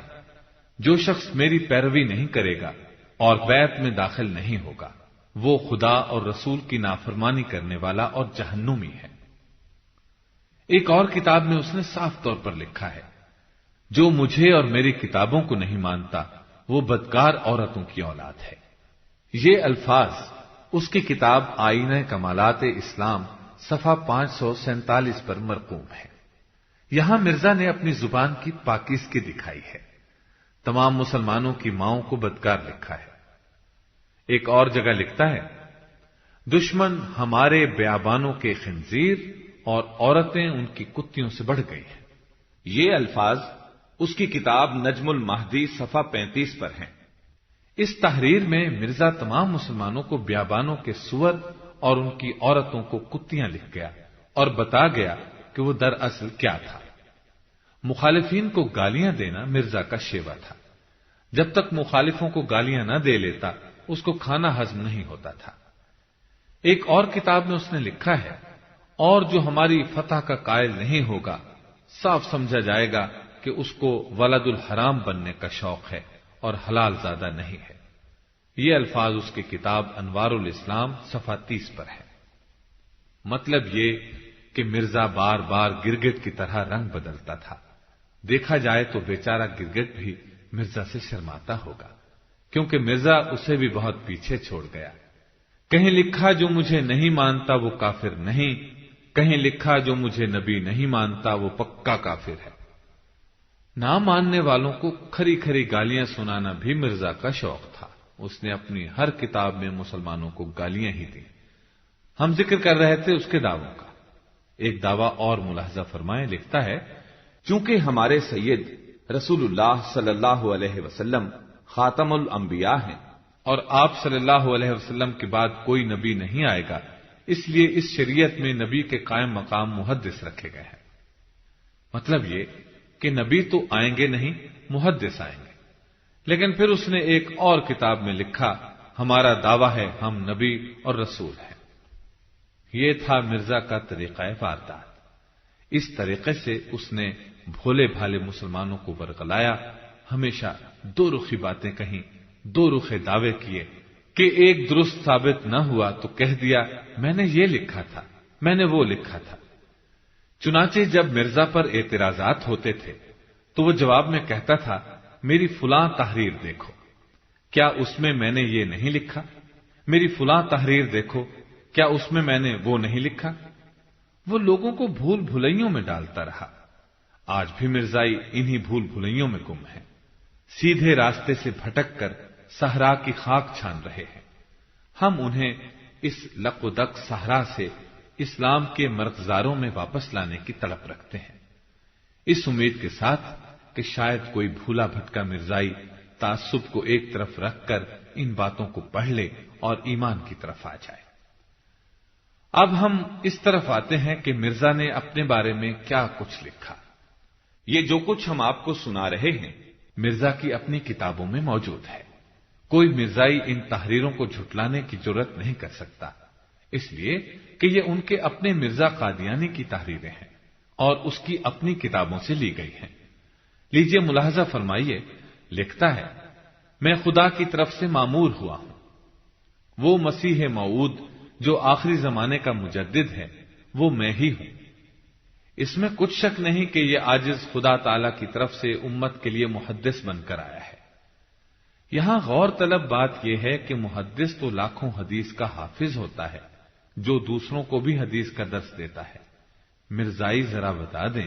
جو شخص میری پیروی نہیں کرے گا اور بیعت میں داخل نہیں ہوگا وہ خدا اور رسول کی نافرمانی کرنے والا اور جہنمی ہے۔ ایک اور کتاب میں اس نے صاف طور پر لکھا ہے، جو مجھے اور میری کتابوں کو نہیں مانتا وہ بدکار عورتوں کی اولاد ہے۔ یہ الفاظ اس کی کتاب آئینہ کمالات اسلام صفحہ 547 پر مرقوم ہے۔ یہاں مرزا نے اپنی زبان کی پاکیزگی دکھائی ہے، تمام مسلمانوں کی ماؤں کو بدکار لکھا ہے۔ ایک اور جگہ لکھتا ہے، دشمن ہمارے بیابانوں کے خنزیر اور عورتیں ان کی کتیوں سے بڑھ گئی ہیں۔ یہ الفاظ اس کی کتاب نجم المہدی صفحہ 35 پر ہیں۔ اس تحریر میں مرزا تمام مسلمانوں کو بیابانوں کے سور اور ان کی عورتوں کو کتیاں لکھ گیا اور بتا گیا کہ وہ دراصل کیا تھا۔ مخالفین کو گالیاں دینا مرزا کا شیوا تھا۔ جب تک مخالفوں کو گالیاں نہ دے لیتا اس کو کھانا ہضم نہیں ہوتا تھا۔ ایک اور کتاب میں اس نے لکھا ہے، اور جو ہماری فتح کا قائل نہیں ہوگا صاف سمجھا جائے گا کہ اس کو ولد الحرام بننے کا شوق ہے اور حلال زادہ نہیں ہے۔ یہ الفاظ اس کی کتاب انوار الاسلام صفحہ 30 پر ہے۔ مطلب یہ کہ مرزا بار بار گرگٹ کی طرح رنگ بدلتا تھا۔ دیکھا جائے تو بیچارہ گرگٹ بھی مرزا سے شرماتا ہوگا، کیونکہ مرزا اسے بھی بہت پیچھے چھوڑ گیا۔ کہیں لکھا جو مجھے نہیں مانتا وہ کافر نہیں، کہیں لکھا جو مجھے نبی نہیں مانتا وہ پکا کافر ہے۔ نہ ماننے والوں کو کھری کھری گالیاں سنانا بھی مرزا کا شوق تھا۔ اس نے اپنی ہر کتاب میں مسلمانوں کو گالیاں ہی دیں۔ ہم ذکر کر رہے تھے اس کے دعووں کا، ایک دعویٰ اور ملاحظہ فرمائیں۔ لکھتا ہے، چونکہ ہمارے سید رسول اللہ صلی اللہ علیہ وسلم خاتم الانبیاء ہیں اور آپ صلی اللہ علیہ وسلم کے بعد کوئی نبی نہیں آئے گا، اس لیے اس شریعت میں نبی کے قائم مقام محدث رکھے گئے ہیں۔ مطلب یہ کہ نبی تو آئیں گے نہیں، محدث آئیں گے۔ لیکن پھر اس نے ایک اور کتاب میں لکھا، ہمارا دعویٰ ہے ہم نبی اور رسول ہیں۔ یہ تھا مرزا کا طریقہ واردات۔ اس طریقے سے اس نے بھولے بھالے مسلمانوں کو ورغلایا، ہمیشہ دو رخی باتیں کہیں، دو رخے دعوے کیے کہ ایک درست ثابت نہ ہوا تو کہہ دیا میں نے یہ لکھا تھا، میں نے وہ لکھا تھا۔ چنانچہ جب مرزا پر اعتراضات ہوتے تھے تو وہ جواب میں کہتا تھا، میری فلاں تحریر دیکھو، کیا اس میں نے یہ نہیں لکھا؟ میری فلاں تحریر دیکھو، کیا اس میں نے وہ نہیں لکھا؟ وہ لوگوں کو بھول بھلائیوں میں ڈالتا رہا۔ آج بھی مرزائی انہی بھول بھلائیوں میں گم ہیں، سیدھے راستے سے بھٹک کر صحرا کی خاک چھان رہے ہیں۔ ہم انہیں اس لق و دق صحرا سے اسلام کے مرغزاروں میں واپس لانے کی طلب رکھتے ہیں، اس امید کے ساتھ کہ شاید کوئی بھولا بھٹکا مرزائی تعصب کو ایک طرف رکھ کر ان باتوں کو پڑھ لے اور ایمان کی طرف آ جائے۔ اب ہم اس طرف آتے ہیں کہ مرزا نے اپنے بارے میں کیا کچھ لکھا۔ یہ جو کچھ ہم آپ کو سنا رہے ہیں مرزا کی اپنی کتابوں میں موجود ہے۔ کوئی مرزائی ان تحریروں کو جھٹلانے کی جرت نہیں کر سکتا، اس لیے کہ یہ ان کے اپنے مرزا قادیانی کی تحریریں ہیں اور اس کی اپنی کتابوں سے لی گئی ہیں۔ لیجئے ملاحظہ فرمائیے، لکھتا ہے، میں خدا کی طرف سے مامور ہوا ہوں۔ وہ مسیح موعود جو آخری زمانے کا مجدد ہے وہ میں ہی ہوں۔ اس میں کچھ شک نہیں کہ یہ عاجز خدا تعالی کی طرف سے امت کے لیے محدث بن کر آیا ہے۔ یہاں غور طلب بات یہ ہے کہ محدث تو لاکھوں حدیث کا حافظ ہوتا ہے جو دوسروں کو بھی حدیث کا درس دیتا ہے۔ مرزائی ذرا بتا دیں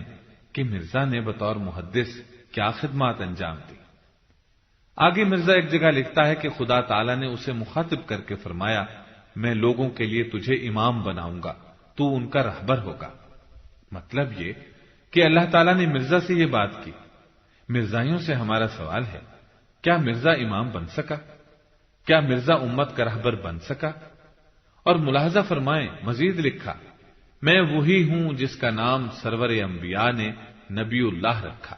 کہ مرزا نے بطور محدث کیا خدمات انجام دی۔ آگے مرزا ایک جگہ لکھتا ہے کہ خدا تعالی نے اسے مخاطب کر کے فرمایا، میں لوگوں کے لیے تجھے امام بناؤں گا، تو ان کا رہبر ہوگا۔ مطلب یہ کہ اللہ تعالیٰ نے مرزا سے یہ بات کی۔ مرزائیوں سے ہمارا سوال ہے، کیا مرزا امام بن سکا؟ کیا مرزا امت کا رہبر بن سکا؟ اور ملاحظہ فرمائیں، مزید لکھا، میں وہی ہوں جس کا نام سرور انبیاء نے نبی اللہ رکھا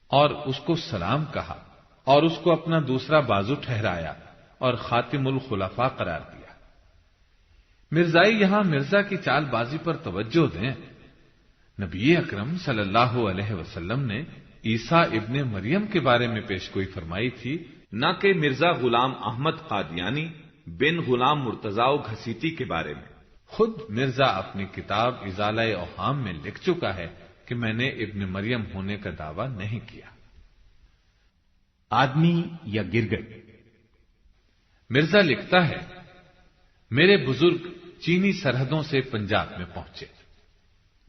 اور اس کو سلام کہا اور اس کو اپنا دوسرا بازو ٹھہرایا اور خاتم الخلفاء قرار دیا۔ مرزائی یہاں مرزا کی چال بازی پر توجہ دیں۔ نبی اکرم صلی اللہ علیہ وسلم نے عیسیٰ ابن مریم کے بارے میں پیشگوئی فرمائی تھی، نہ کہ مرزا غلام احمد قادیانی بن غلام مرتضیٰ گھسیٹی کے بارے میں۔ خود مرزا اپنی کتاب ازالہ اوہام میں لکھ چکا ہے کہ میں نے ابن مریم ہونے کا دعویٰ نہیں کیا۔ آدمی یا گرگٹ؟ مرزا لکھتا ہے، میرے بزرگ چینی سرحدوں سے پنجاب میں پہنچے،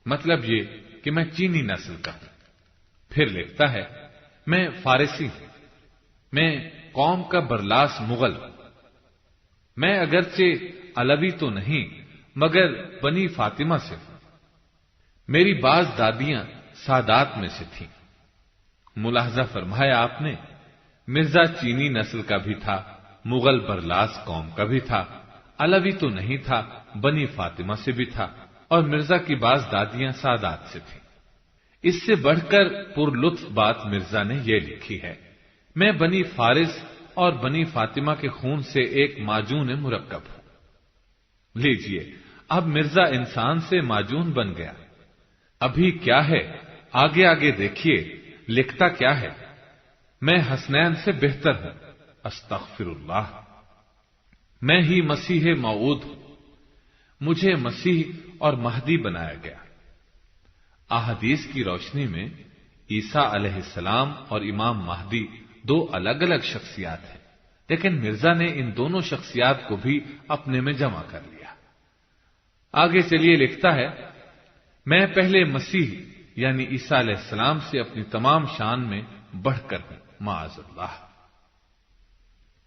مطلب یہ کہ میں چینی نسل کا ہوں۔ پھر لکھتا ہے، میں فارسی ہوں، میں قوم کا برلاس مغل ہوں، میں اگرچہ علوی تو نہیں مگر بنی فاطمہ سے ہوں، میری بعض دادیاں سادات میں سے تھیں۔ ملاحظہ فرمایا آپ نے، مرزا چینی نسل کا بھی تھا، مغل برلاس قوم کا بھی تھا، علوی تو نہیں تھا، بنی فاطمہ سے بھی تھا، اور مرزا کی بعض دادیاں سادات سے تھیں۔ اس سے بڑھ کر پر لطف بات مرزا نے یہ لکھی ہے، میں بنی فارس اور بنی فاطمہ کے خون سے ایک معجون مرکب ہوں۔ لیجئے، اب مرزا انسان سے معجون بن گیا۔ ابھی کیا ہے، آگے آگے دیکھیے، لکھتا کیا ہے، میں حسنین سے بہتر ہوں، استغفر اللہ، میں ہی مسیح موعود ہوں، مجھے مسیح اور مہدی بنایا گیا۔ احادیث کی روشنی میں عیسیٰ علیہ السلام اور امام مہدی دو الگ الگ شخصیات ہیں، لیکن مرزا نے ان دونوں شخصیات کو بھی اپنے میں جمع کر لیا۔ آگے چلیے لکھتا ہے، میں پہلے مسیح یعنی عیسیٰ علیہ السلام سے اپنی تمام شان میں بڑھ کر ہوں، معاذ اللہ۔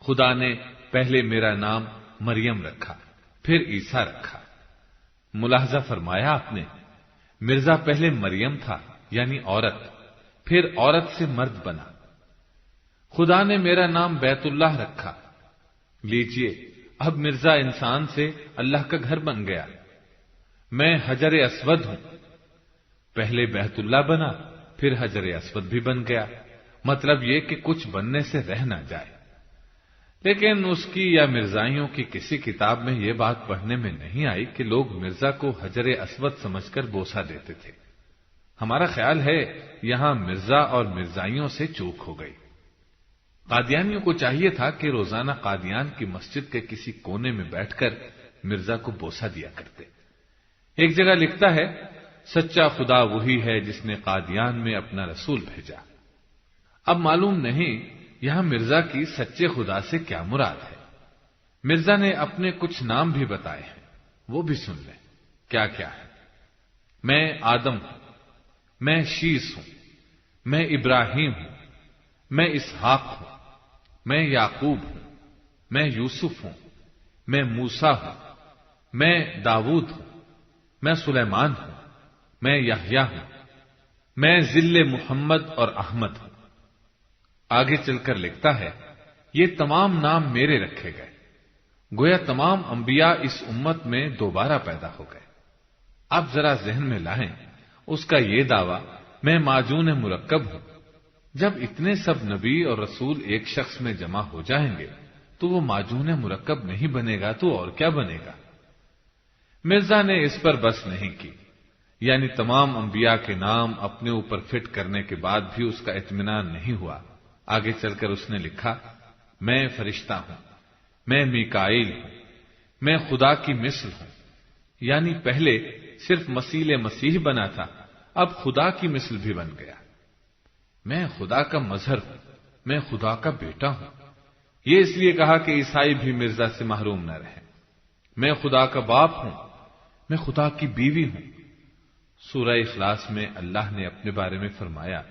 خدا نے پہلے میرا نام مریم رکھا، پھر عیسیٰ رکھا۔ ملاحظہ فرمایا آپ نے، مرزا پہلے مریم تھا یعنی عورت، پھر عورت سے مرد بنا۔ خدا نے میرا نام بیت اللہ رکھا، لیجئے اب مرزا انسان سے اللہ کا گھر بن گیا۔ میں حجر اسود ہوں، پہلے بیت اللہ بنا، پھر حجر اسود بھی بن گیا۔ مطلب یہ کہ کچھ بننے سے رہ نہ جائے۔ لیکن اس کی یا مرزائیوں کی کسی کتاب میں یہ بات پڑھنے میں نہیں آئی کہ لوگ مرزا کو حجر اسود سمجھ کر بوسہ دیتے تھے۔ ہمارا خیال ہے یہاں مرزا اور مرزائیوں سے چوک ہو گئی۔ قادیانیوں کو چاہیے تھا کہ روزانہ قادیان کی مسجد کے کسی کونے میں بیٹھ کر مرزا کو بوسہ دیا کرتے۔ ایک جگہ لکھتا ہے، سچا خدا وہی ہے جس نے قادیان میں اپنا رسول بھیجا۔ اب معلوم نہیں یہاں مرزا کی سچے خدا سے کیا مراد ہے۔ مرزا نے اپنے کچھ نام بھی بتائے ہیں، وہ بھی سن لیں کیا کیا ہے۔ میں آدم ہوں، میں شیس ہوں، میں ابراہیم ہوں، میں اسحاق ہوں، میں یعقوب ہوں، میں یوسف ہوں، میں موسیٰ ہوں، میں داؤد ہوں، میں سلیمان ہوں، میں یحییٰ ہوں، میں ذل محمد اور احمد ہوں۔ آگے چل کر لکھتا ہے، یہ تمام نام میرے رکھے گئے، گویا تمام انبیاء اس امت میں دوبارہ پیدا ہو گئے۔ اب ذرا ذہن میں لائیں اس کا یہ دعویٰ، میں معجون مرکب ہوں۔ جب اتنے سب نبی اور رسول ایک شخص میں جمع ہو جائیں گے تو وہ معجون مرکب نہیں بنے گا تو اور کیا بنے گا؟ مرزا نے اس پر بس نہیں کی، یعنی تمام انبیاء کے نام اپنے اوپر فٹ کرنے کے بعد بھی اس کا اطمینان نہیں ہوا۔ آگے چل کر اس نے لکھا، میں فرشتہ ہوں، میں میکائیل ہوں، میں خدا کی مثل ہوں، یعنی پہلے صرف مثیل مسیح بنا تھا، اب خدا کی مثل بھی بن گیا۔ میں خدا کا مظہر ہوں، میں خدا کا بیٹا ہوں۔ یہ اس لیے کہا کہ عیسائی بھی مرزا سے محروم نہ رہے۔ میں خدا کا باپ ہوں، میں خدا کی بیوی ہوں۔ سورہ اخلاص میں اللہ نے اپنے بارے میں فرمایا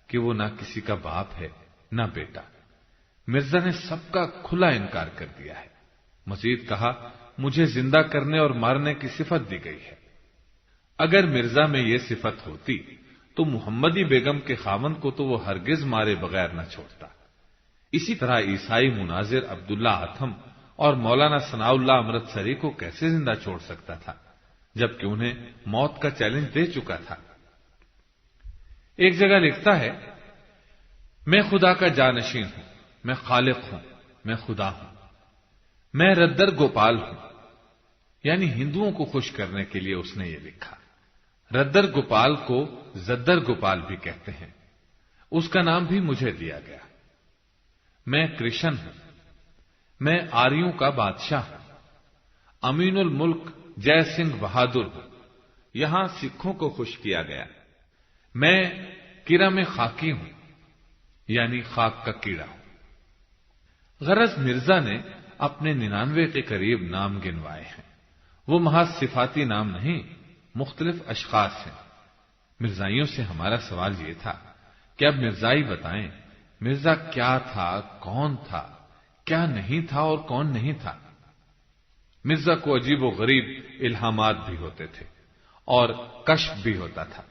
کہ وہ نہ کسی کا باپ ہے نہ بیٹا۔ مرزا نے سب کا کھلا انکار کر دیا ہے۔ مزید کہا، مجھے زندہ کرنے اور مارنے کی صفت دی گئی ہے۔ اگر مرزا میں یہ صفت ہوتی تو محمدی بیگم کے خاوند کو تو وہ ہرگز مارے بغیر نہ چھوڑتا۔ اسی طرح عیسائی مناظر عبداللہ اتھم اور مولانا ثناء اللہ امرتسری کو کیسے زندہ چھوڑ سکتا تھا جبکہ انہیں موت کا چیلنج دے چکا تھا۔ ایک جگہ لکھتا ہے، میں خدا کا جانشین ہوں، میں خالق ہوں، میں خدا ہوں، میں ردر گوپال ہوں، یعنی ہندوؤں کو خوش کرنے کے لیے اس نے یہ لکھا۔ ردر گوپال کو زدر گوپال بھی کہتے ہیں، اس کا نام بھی مجھے دیا گیا۔ میں کرشن ہوں، میں آریوں کا بادشاہ ہوں، امین الملک جے سنگھ بہادر ہوں، یہاں سکھوں کو خوش کیا گیا۔ میں کرم خاکی ہوں، یعنی خاک کا کیڑا ہوں۔ غرض مرزا نے اپنے 99 کے قریب نام گنوائے ہیں، وہ محض صفاتی نام نہیں، مختلف اشخاص ہیں۔ مرزائیوں سے ہمارا سوال یہ تھا کہ اب مرزائی بتائیں مرزا کیا تھا، کون تھا، کیا نہیں تھا اور کون نہیں تھا۔ مرزا کو عجیب و غریب الہامات بھی ہوتے تھے اور کشف بھی ہوتا تھا۔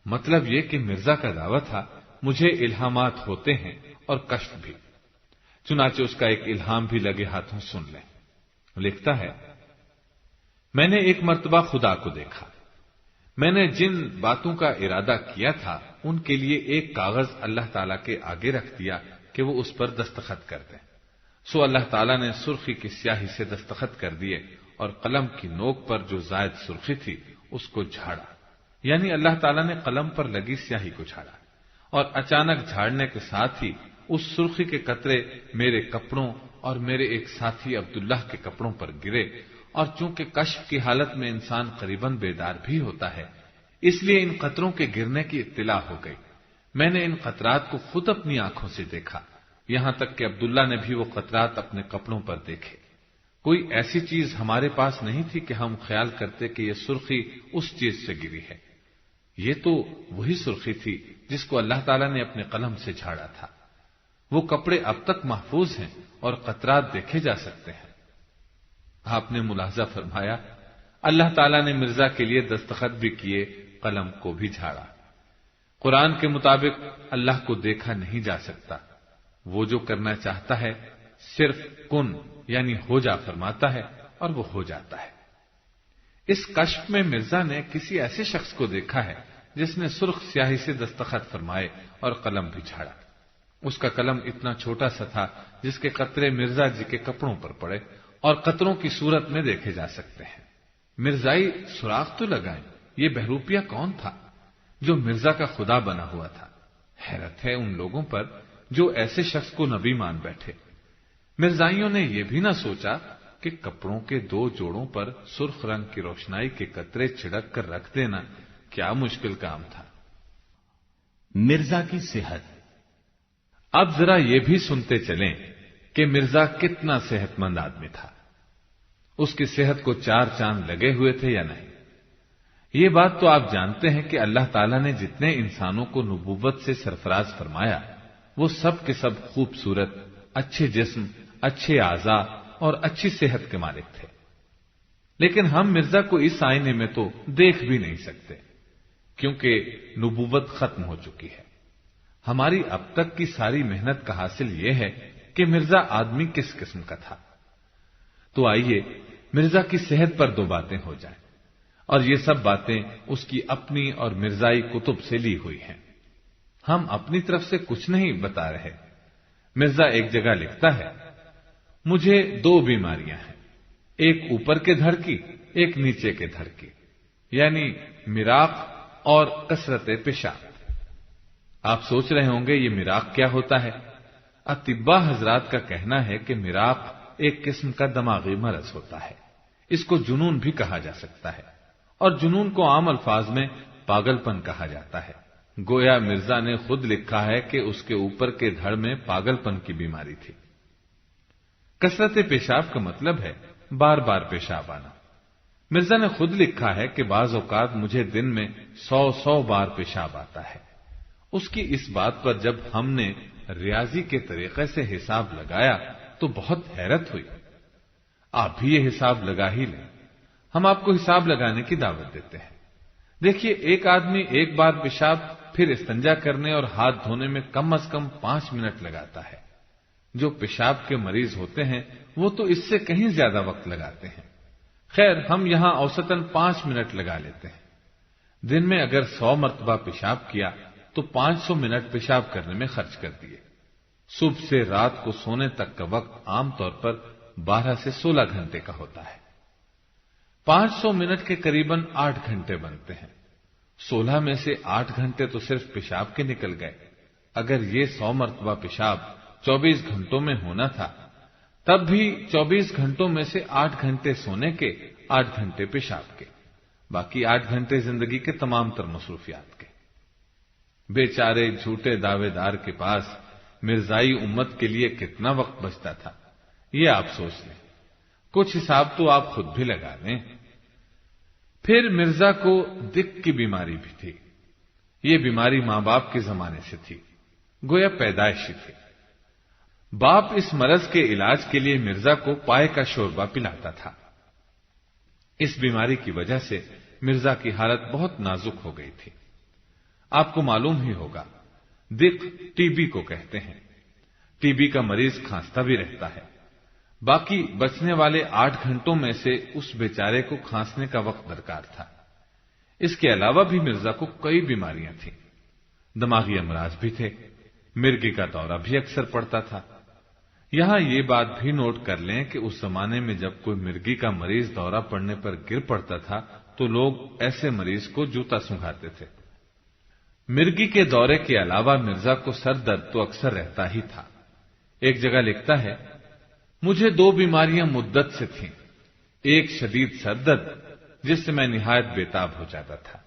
مطلب یہ کہ مرزا کا دعویٰ تھا، مجھے الہامات ہوتے ہیں اور کشف بھی۔ چنانچہ اس کا ایک الہام بھی لگے ہاتھوں سن لیں۔ لکھتا ہے، میں نے ایک مرتبہ خدا کو دیکھا۔ میں نے جن باتوں کا ارادہ کیا تھا ان کے لیے ایک کاغذ اللہ تعالیٰ کے آگے رکھ دیا کہ وہ اس پر دستخط کر دیں۔ سو اللہ تعالیٰ نے سرخی کی سیاہی سے دستخط کر دیے اور قلم کی نوک پر جو زائد سرخی تھی اس کو جھاڑا، یعنی اللہ تعالیٰ نے قلم پر لگی سیاہی کو جھاڑا، اور اچانک جھاڑنے کے ساتھ ہی اس سرخی کے قطرے میرے کپڑوں اور میرے ایک ساتھی عبداللہ کے کپڑوں پر گرے، اور چونکہ کشف کی حالت میں انسان قریباً بیدار بھی ہوتا ہے اس لیے ان قطروں کے گرنے کی اطلاع ہو گئی۔ میں نے ان قطرات کو خود اپنی آنکھوں سے دیکھا، یہاں تک کہ عبداللہ نے بھی وہ قطرات اپنے کپڑوں پر دیکھے۔ کوئی ایسی چیز ہمارے پاس نہیں تھی کہ ہم خیال کرتے کہ یہ سرخی اس چیز سے گری ہے۔ یہ تو وہی سرخی تھی جس کو اللہ تعالیٰ نے اپنے قلم سے جھاڑا تھا۔ وہ کپڑے اب تک محفوظ ہیں اور قطرات دیکھے جا سکتے ہیں۔ آپ نے ملاحظہ فرمایا، اللہ تعالیٰ نے مرزا کے لیے دستخط بھی کیے، قلم کو بھی جھاڑا۔ قرآن کے مطابق اللہ کو دیکھا نہیں جا سکتا، وہ جو کرنا چاہتا ہے صرف کن یعنی ہو جا فرماتا ہے اور وہ ہو جاتا ہے۔ اس کشف میں مرزا نے کسی ایسے شخص کو دیکھا ہے جس نے سرخ سیاہی سے دستخط فرمائے اور قلم بھی جھاڑا۔ اس کا قلم اتنا چھوٹا سا تھا جس کے قطرے مرزا جی کے کپڑوں پر پڑے اور قطروں کی صورت میں دیکھے جا سکتے ہیں۔ مرزائی سراغ تو لگائیں، یہ بہروپیہ کون تھا جو مرزا کا خدا بنا ہوا تھا؟ حیرت ہے ان لوگوں پر جو ایسے شخص کو نبی مان بیٹھے۔ مرزائیوں نے یہ بھی نہ سوچا کہ کپڑوں کے 2 جوڑوں پر سرخ رنگ کی روشنائی کے قطرے چھڑک کر رکھ دینا کیا مشکل کام تھا۔ مرزا کی صحت۔ اب ذرا یہ بھی سنتے چلیں کہ مرزا کتنا صحت مند آدمی تھا۔ اس کی صحت کو 4 چاند لگے ہوئے تھے یا نہیں؟ یہ بات تو آپ جانتے ہیں کہ اللہ تعالیٰ نے جتنے انسانوں کو نبوت سے سرفراز فرمایا وہ سب کے سب خوبصورت، اچھے جسم، اچھے اعضاء اور اچھی صحت کے مالک تھے، لیکن ہم مرزا کو اس آئینے میں تو دیکھ بھی نہیں سکتے کیونکہ نبوت ختم ہو چکی ہے۔ ہماری اب تک کی ساری محنت کا حاصل یہ ہے کہ مرزا آدمی کس قسم کا تھا۔ تو آئیے مرزا کی صحت پر 2 باتیں ہو جائیں، اور یہ سب باتیں اس کی اپنی اور مرزائی کتب سے لی ہوئی ہیں۔ ہم اپنی طرف سے کچھ نہیں بتا رہے۔ مرزا ایک جگہ لکھتا ہے، مجھے 2 بیماریاں ہیں، ایک اوپر کے دھڑ کی، ایک نیچے کے دھڑ کی، یعنی مراق اور کثرت پیشاب۔ آپ سوچ رہے ہوں گے یہ مراق کیا ہوتا ہے؟ اطباء حضرات کا کہنا ہے کہ مراق ایک قسم کا دماغی مرض ہوتا ہے، اس کو جنون بھی کہا جا سکتا ہے، اور جنون کو عام الفاظ میں پاگل پن کہا جاتا ہے۔ گویا مرزا نے خود لکھا ہے کہ اس کے اوپر کے دھڑ میں پاگل پن کی بیماری تھی۔ کثرت پیشاب کا مطلب ہے بار بار پیشاب آنا۔ مرزا نے خود لکھا ہے کہ بعض اوقات مجھے دن میں 100 بار پیشاب آتا ہے۔ اس کی اس بات پر جب ہم نے ریاضی کے طریقے سے حساب لگایا تو بہت حیرت ہوئی۔ آپ بھی یہ حساب لگا ہی لیں، ہم آپ کو حساب لگانے کی دعوت دیتے ہیں۔ دیکھیے، ایک آدمی ایک بار پیشاب، پھر استنجا کرنے اور ہاتھ دھونے میں کم از کم 5 منٹ لگاتا ہے۔ جو پیشاب کے مریض ہوتے ہیں وہ تو اس سے کہیں زیادہ وقت لگاتے ہیں۔ خیر، ہم یہاں اوسطاً 5 منٹ لگا لیتے ہیں۔ دن میں اگر 100 مرتبہ پیشاب کیا تو 500 منٹ پیشاب کرنے میں خرچ کر دیے۔ صبح سے رات کو سونے تک کا وقت عام طور پر 12 سے 16 گھنٹے کا ہوتا ہے۔ 500 منٹ کے قریباً 8 گھنٹے بنتے ہیں۔ 16 میں سے 8 گھنٹے تو صرف پیشاب کے نکل گئے۔ اگر یہ 100 مرتبہ پیشاب 24 گھنٹوں میں ہونا تھا تب بھی 24 گھنٹوں میں سے 8 گھنٹے سونے کے، 8 گھنٹے پیشاب کے، باقی 8 گھنٹے زندگی کے تمام تر مصروفیات کے۔ بیچارے جھوٹے دعوے دار کے پاس مرزائی امت کے لیے کتنا وقت بچتا تھا، یہ آپ سوچ لیں۔ کچھ حساب تو آپ خود بھی لگا لیں۔ پھر مرزا کو دق کی بیماری بھی تھی۔ یہ بیماری ماں باپ کے زمانے سے تھی، گویا پیدائشی تھی۔ باپ اس مرض کے علاج کے لیے مرزا کو پائے کا شوربہ پلاتا تھا۔ اس بیماری کی وجہ سے مرزا کی حالت بہت نازک ہو گئی تھی۔ آپ کو معلوم ہی ہوگا، دق ٹی بی کو کہتے ہیں۔ ٹی بی کا مریض کھانستا بھی رہتا ہے۔ باقی بچنے والے 8 گھنٹوں میں سے اس بیچارے کو کھانسنے کا وقت درکار تھا۔ اس کے علاوہ بھی مرزا کو کئی بیماریاں تھیں، دماغی امراض بھی تھے، مرگی کا دورہ بھی اکثر پڑتا تھا۔ یہاں یہ بات بھی نوٹ کر لیں کہ اس زمانے میں جب کوئی مرگی کا مریض دورہ پڑنے پر گر پڑتا تھا تو لوگ ایسے مریض کو جوتا سنگھاتے تھے۔ مرگی کے دورے کے علاوہ مرزا کو سر درد تو اکثر رہتا ہی تھا۔ ایک جگہ لکھتا ہے، مجھے 2 بیماریاں مدت سے تھیں، ایک شدید سر درد جس سے میں نہایت بےتاب ہو جاتا تھا،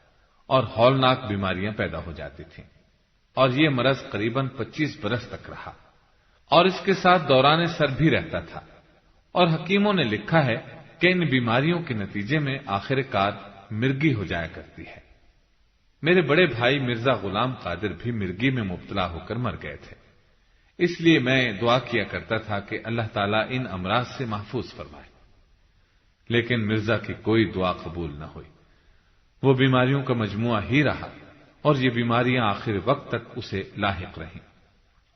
اور ہولناک بیماریاں پیدا ہو جاتی تھیں، اور یہ مرض قریباً 25 برس تک رہا۔ اور اس کے ساتھ دوران سر بھی رہتا تھا، اور حکیموں نے لکھا ہے کہ ان بیماریوں کے نتیجے میں آخر کار مرگی ہو جایا کرتی ہے۔ میرے بڑے بھائی مرزا غلام قادر بھی مرگی میں مبتلا ہو کر مر گئے تھے، اس لیے میں دعا کیا کرتا تھا کہ اللہ تعالیٰ ان امراض سے محفوظ فرمائے، لیکن مرزا کی کوئی دعا قبول نہ ہوئی۔ وہ بیماریوں کا مجموعہ ہی رہا اور یہ بیماریاں آخر وقت تک اسے لاحق رہیں۔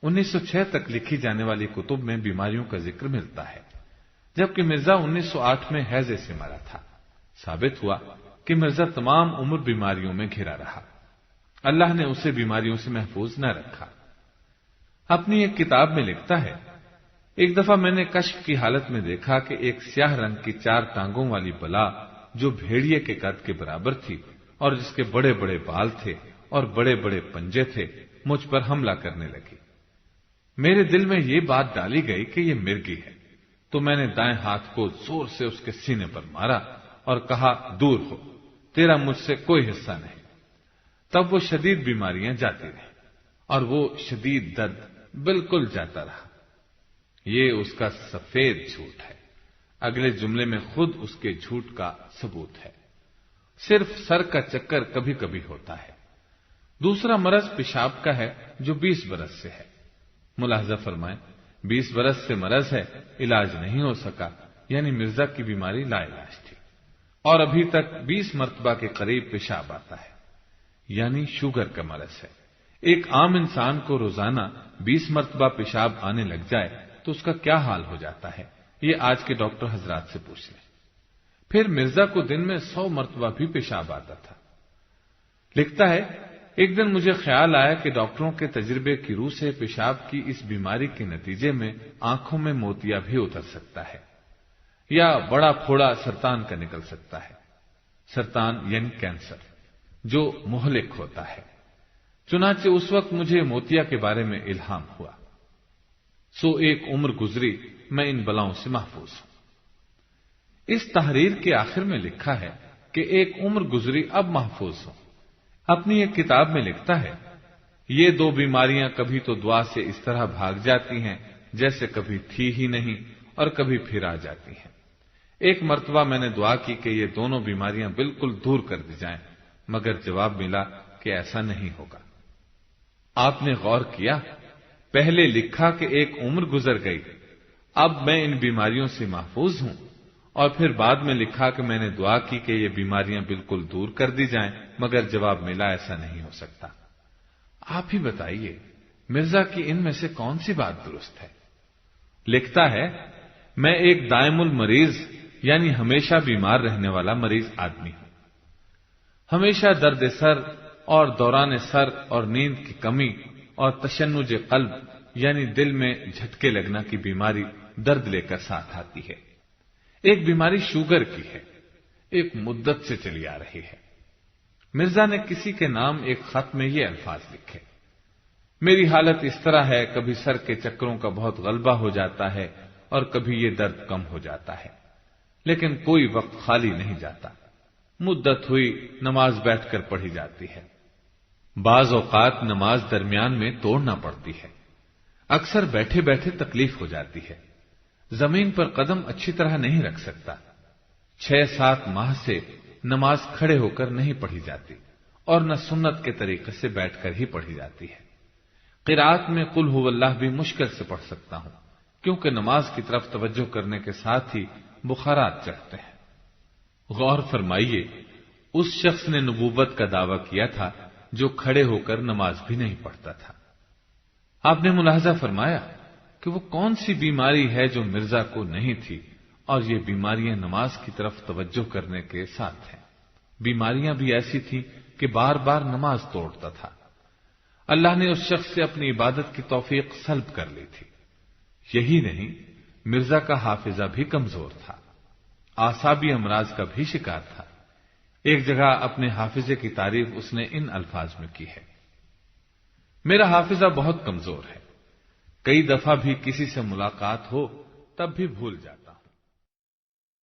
1906 تک لکھی جانے والی کتب میں بیماریوں کا ذکر ملتا ہے، جبکہ مرزا 1908 میں ہیضے سے مرا تھا۔ ثابت ہوا کہ مرزا تمام عمر بیماریوں میں گھرا رہا، اللہ نے اسے بیماریوں سے محفوظ نہ رکھا۔ اپنی ایک کتاب میں لکھتا ہے، ایک دفعہ میں نے کشف کی حالت میں دیکھا کہ ایک سیاہ رنگ کی 4 ٹانگوں والی بلا جو بھیڑیے کے قد کے برابر تھی اور جس کے بڑے بڑے بال تھے اور بڑے بڑے پنجے تھے، مجھ پر حملہ کرنے لگی۔ میرے دل میں یہ بات ڈالی گئی کہ یہ مرگی ہے، تو میں نے دائیں ہاتھ کو زور سے اس کے سینے پر مارا اور کہا، دور ہو، تیرا مجھ سے کوئی حصہ نہیں۔ تب وہ شدید بیماریاں جاتی رہیں اور وہ شدید درد بالکل جاتا رہا۔ یہ اس کا سفید جھوٹ ہے۔ اگلے جملے میں خود اس کے جھوٹ کا ثبوت ہے۔ صرف سر کا چکر کبھی کبھی ہوتا ہے۔ دوسرا مرض پیشاب کا ہے جو 20 برس سے ہے۔ ملاحظہ فرمائیں، 20 برس سے مرض ہے، علاج نہیں ہو سکا، یعنی مرزا کی بیماری لا علاج تھی، اور ابھی تک 20 مرتبہ کے قریب پیشاب آتا ہے، یعنی شوگر کا مرض ہے۔ ایک عام انسان کو روزانہ 20 مرتبہ پیشاب آنے لگ جائے تو اس کا کیا حال ہو جاتا ہے، یہ آج کے ڈاکٹر حضرات سے پوچھ لیں۔ پھر مرزا کو دن میں 100 مرتبہ بھی پیشاب آتا تھا۔ لکھتا ہے، ایک دن مجھے خیال آیا کہ ڈاکٹروں کے تجربے کی روح سے پیشاب کی اس بیماری کے نتیجے میں آنکھوں میں موتیا بھی اتر سکتا ہے، یا بڑا پھوڑا سرطان کا نکل سکتا ہے۔ سرطان یعنی کینسر، جو مہلک ہوتا ہے۔ چنانچہ اس وقت مجھے موتیا کے بارے میں الہام ہوا، سو ایک عمر گزری، میں ان بلاؤں سے محفوظ ہوں۔ اس تحریر کے آخر میں لکھا ہے کہ ایک عمر گزری، اب محفوظ ہوں۔ اپنی ایک کتاب میں لکھتا ہے، یہ 2 بیماریاں کبھی تو دعا سے اس طرح بھاگ جاتی ہیں جیسے کبھی تھی ہی نہیں، اور کبھی پھر آ جاتی ہیں۔ ایک مرتبہ میں نے دعا کی کہ یہ دونوں بیماریاں بالکل دور کر دی جائیں، مگر جواب ملا کہ ایسا نہیں ہوگا۔ آپ نے غور کیا، پہلے لکھا کہ ایک عمر گزر گئی، اب میں ان بیماریوں سے محفوظ ہوں، اور پھر بعد میں لکھا کہ میں نے دعا کی کہ یہ بیماریاں بالکل دور کر دی جائیں، مگر جواب ملا ایسا نہیں ہو سکتا۔ آپ ہی بتائیے، مرزا کی ان میں سے کون سی بات درست ہے؟ لکھتا ہے، میں ایک دائم المریض یعنی ہمیشہ بیمار رہنے والا مریض آدمی ہوں۔ ہمیشہ درد سر اور دوران سر اور نیند کی کمی اور تشنج قلب یعنی دل میں جھٹکے لگنا کی بیماری درد لے کر ساتھ آتی ہے۔ ایک بیماری شوگر کی ہے، ایک مدت سے چلی آ رہی ہے۔ مرزا نے کسی کے نام ایک خط میں یہ الفاظ لکھے، میری حالت اس طرح ہے، کبھی سر کے چکروں کا بہت غلبہ ہو جاتا ہے اور کبھی یہ درد کم ہو جاتا ہے، لیکن کوئی وقت خالی نہیں جاتا۔ مدت ہوئی نماز بیٹھ کر پڑھی جاتی ہے، بعض اوقات نماز درمیان میں توڑنا پڑتی ہے، اکثر بیٹھے بیٹھے تکلیف ہو جاتی ہے، زمین پر قدم اچھی طرح نہیں رکھ سکتا، 6-7 ماہ سے نماز کھڑے ہو کر نہیں پڑھی جاتی، اور نہ سنت کے طریقے سے بیٹھ کر ہی پڑھی جاتی ہے۔ قرات میں قل هو اللہ بھی مشکل سے پڑھ سکتا ہوں، کیونکہ نماز کی طرف توجہ کرنے کے ساتھ ہی بخارات چڑھتے ہیں۔ غور فرمائیے، اس شخص نے نبوت کا دعویٰ کیا تھا جو کھڑے ہو کر نماز بھی نہیں پڑھتا تھا۔ آپ نے ملاحظہ فرمایا کہ وہ کون سی بیماری ہے جو مرزا کو نہیں تھی، اور یہ بیماریاں نماز کی طرف توجہ کرنے کے ساتھ ہیں۔ بیماریاں بھی ایسی تھیں کہ بار بار نماز توڑتا تھا۔ اللہ نے اس شخص سے اپنی عبادت کی توفیق سلب کر لی تھی۔ یہی نہیں، مرزا کا حافظہ بھی کمزور تھا، اعصابی امراض کا بھی شکار تھا۔ ایک جگہ اپنے حافظے کی تعریف اس نے ان الفاظ میں کی ہے، میرا حافظہ بہت کمزور ہے، کئی دفعہ بھی کسی سے ملاقات ہو تب بھی بھول جاتا۔